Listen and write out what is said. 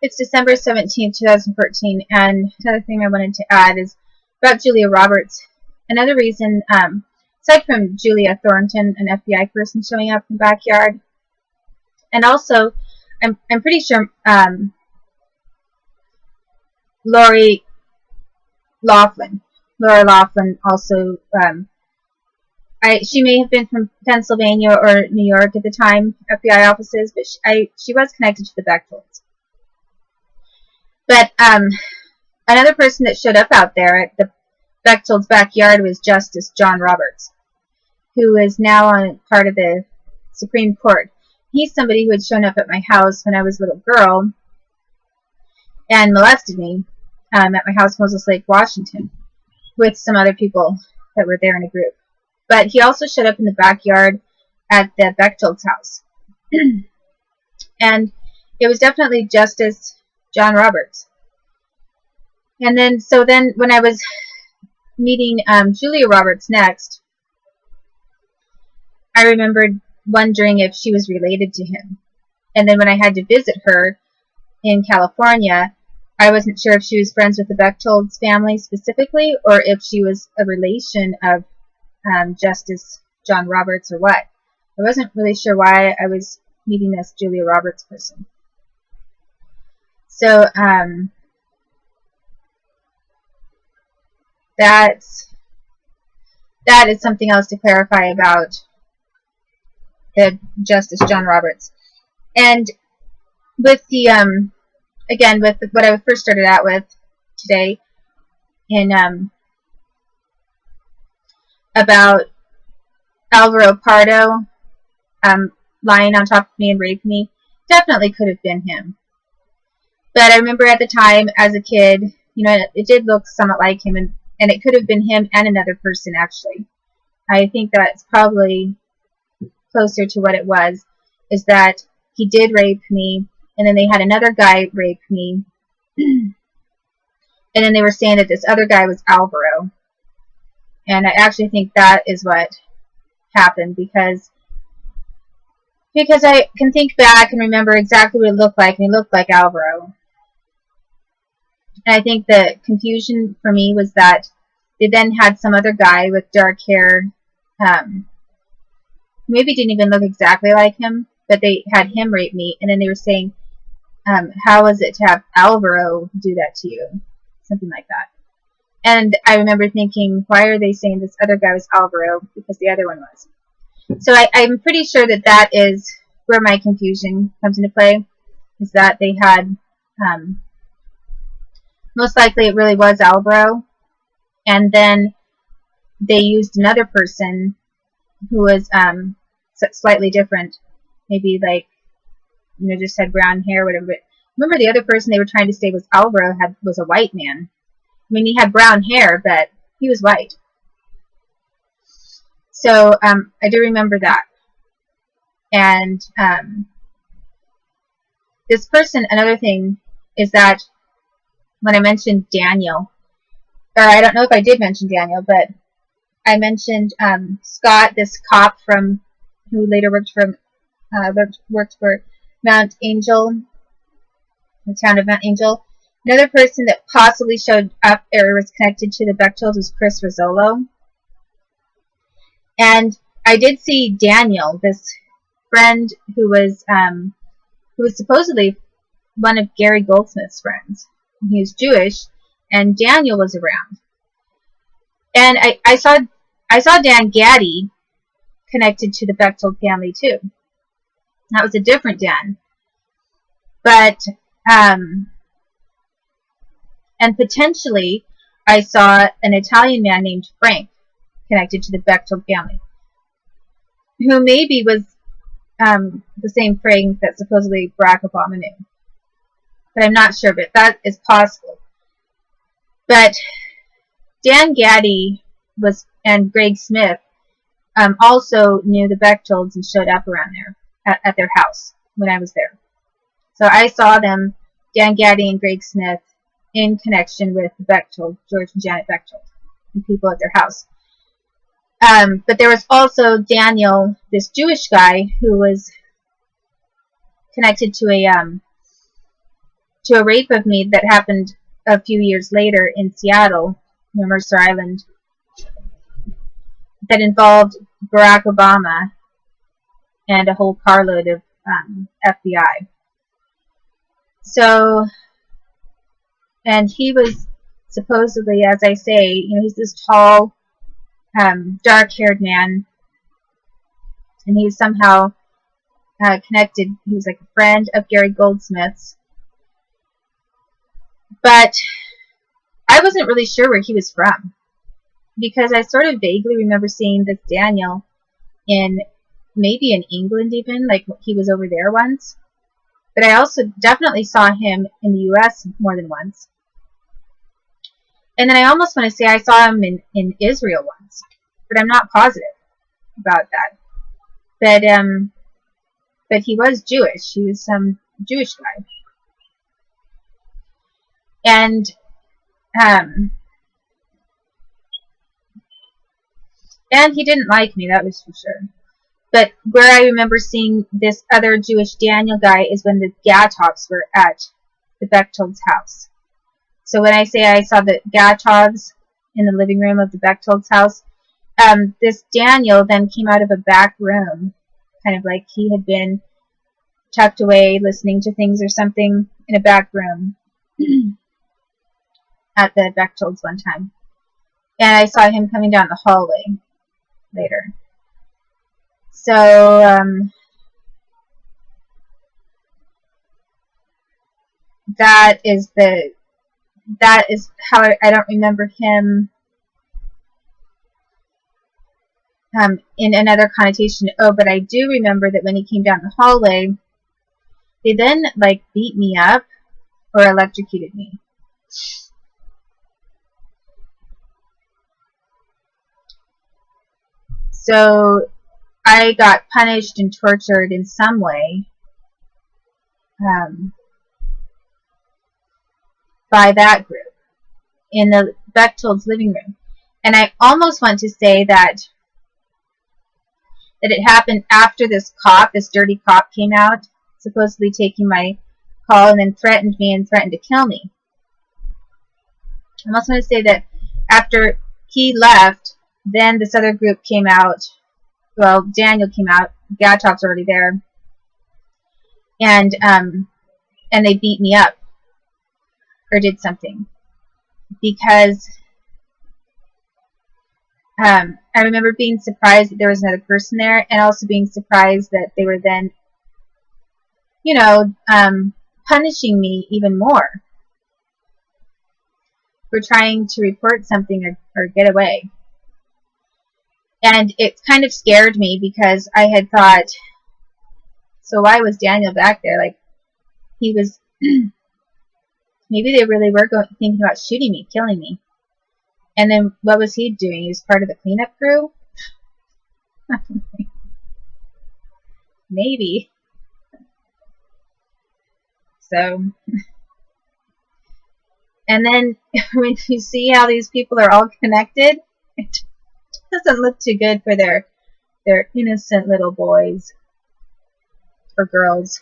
It's December 17th, 2014, and another thing I wanted to add is about Julia Roberts. Another reason, aside from Julia Thornton, an FBI person showing up in the backyard, and also, I'm pretty sure Laura Loughlin also, she may have been from Pennsylvania or New York at the time, FBI offices, but she was connected to the Bechtels. But another person that showed up out there at the Bechtels' backyard was Justice John Roberts, who is now on part of the Supreme Court. He's somebody who had shown up at my house when I was a little girl and molested me at my house in Moses Lake, Washington, with some other people that were there in a group. But he also showed up in the backyard at the Bechtels' house. And it was definitely Justice John Roberts. And then, when I was meeting Julia Roberts next, I remembered wondering if she was related to him. And then when I had to visit her in California, I wasn't sure if she was friends with the Bechtels family specifically, or if she was a relation of Justice John Roberts or what. I wasn't really sure why I was meeting this Julia Roberts person. So, that is something else to clarify about the Justice John Roberts. And with the, again, with what I first started out with today, in, about Alvaro Pardo, lying on top of me and raping me, definitely could have been him. But I remember at the time, as a kid, it did look somewhat like him, and it could have been him and another person, actually. I think that's probably closer to what it was, is that he did rape me, and then they had another guy rape me, and then they were saying that this other guy was Alvaro. And I actually think that is what happened, because I can think back and remember exactly what it looked like, and he looked like Alvaro. And I think the confusion for me was that they then had some other guy with dark hair, maybe didn't even look exactly like him, but they had him rape me, and then they were saying, how was it to have Alvaro do that to you? Something like that. And I remember thinking, why are they saying this other guy was Alvaro? Because the other one was. So I'm pretty sure that is where my confusion comes into play, is that they had, most likely it really was Alvaro, and then they used another person who was slightly different, maybe like, just had brown hair or whatever. But remember, the other person they were trying to say was Alvaro was a white man. I mean, he had brown hair, but he was white. So I do remember that. And this person, another thing is that when I mentioned Daniel, or I don't know if I did mention Daniel, but I mentioned Scott, this cop who later worked for Mount Angel, the town of Mount Angel. Another person that possibly showed up or was connected to the Bechtels was Chris Rizzolo. And I did see Daniel, this friend who was supposedly one of Gary Goldsmith's friends. He was Jewish, and Daniel was around. And I saw Dan Gaddy connected to the Bechtel family too. That was a different Dan. But and potentially I saw an Italian man named Frank connected to the Bechtel family, who maybe was the same Frank that supposedly Barack Obama knew. But I'm not sure, but that is possible. But Dan Gaddy and Greg Smith also knew the Bechtels and showed up around there at their house when I was there. So I saw them, Dan Gaddy and Greg Smith, in connection with the Bechtel, George and Janet Bechtel, and people at their house. But there was also Daniel, this Jewish guy, who was connected to to a rape of me that happened a few years later in Seattle, near Mercer Island, that involved Barack Obama and a whole carload of FBI. So, and he was supposedly, as I say, you know, he's this tall, dark-haired man, and he's somehow connected. He was like a friend of Gary Goldsmith's. But I wasn't really sure where he was from, because I sort of vaguely remember seeing this Daniel maybe in England even, like he was over there once. But I also definitely saw him in the U.S. more than once. And then I almost want to say I saw him in Israel once, but I'm not positive about that. But he was Jewish. He was some Jewish guy. And he didn't like me, that was for sure. But where I remember seeing this other Jewish Daniel guy is when the Gatovs were at the Bechtolds' house. So when I say I saw the Gatovs in the living room of the Bechtolds' house, this Daniel then came out of a back room, kind of like he had been tucked away listening to things or something in a back room at the Bechtolds one time. And I saw him coming down the hallway later. So, that is how I don't remember him in another connotation. Oh, but I do remember that when he came down the hallway, they then like beat me up or electrocuted me. So I got punished and tortured in some way by that group in the Bechtolds' living room. And I almost want to say that it happened after this dirty cop came out, supposedly taking my call, and then threatened me and threatened to kill me. I almost want to say that after he left, then this other group came out. Well, Daniel came out. Gatov's already there, and they beat me up or did something because I remember being surprised that there was another person there, and also being surprised that they were then, you know, punishing me even more for trying to report something or get away. And it kind of scared me because I had thought, so why was Daniel back there? Like, he was, maybe they really were thinking about shooting me, killing me. And then what was he doing? He was part of the cleanup crew? Maybe. So, and then when you see how these people are all connected, it doesn't look too good for their innocent little boys or girls.